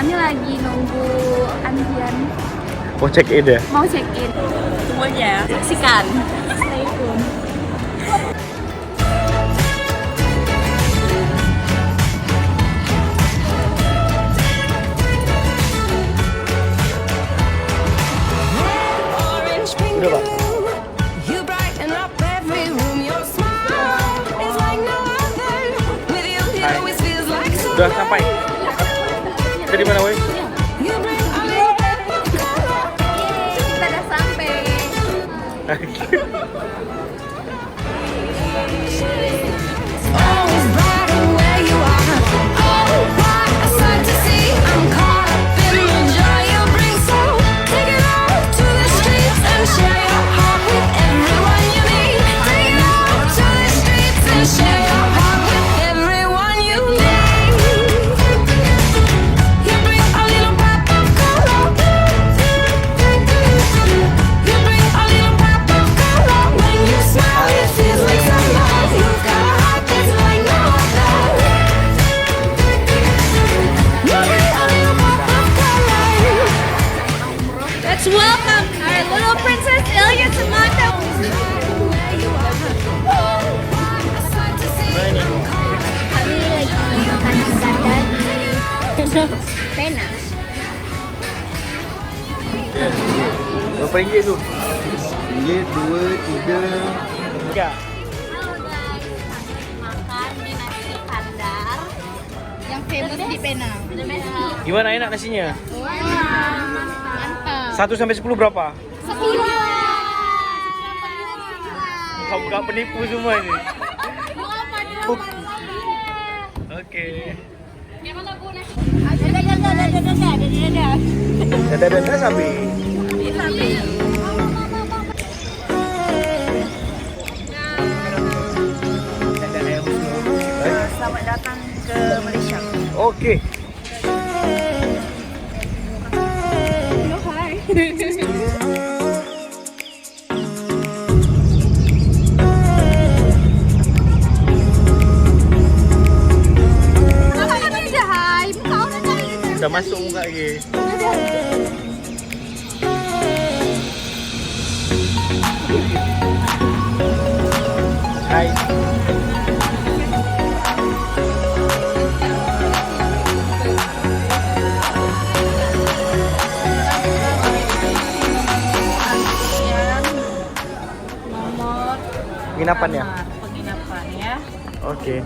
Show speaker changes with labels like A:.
A: Kami lagi nunggu antrian.
B: Mau check in ya?
A: Mau check in.
C: Tunggu aja, saksikan.
A: Stay tune.
B: Udah Pak? Hai. Udah sampai? Kita di mana woi?
A: Kita udah sampai. Let's welcome our little princess Ilya Samantha. Kami lagi makan standar pena.
B: Berapa ringgit tu?
D: Ringgit, 2, 3.
B: Ya.
A: Halo guys, kami makan di nasi kandar yang famous di Penang.
B: Gimana enak nasinya?
A: Mantap.
B: 1 sampai 10 berapa?
A: 10.
B: Bukan penipu semua ni. Oke. Dadah sabi.
C: Selamat datang ke Malaysia.
B: Oke. Dah masuk muka lagi. Hai.
C: Nomor
B: Penginapan ya?
C: penginapan ya.
B: Oke.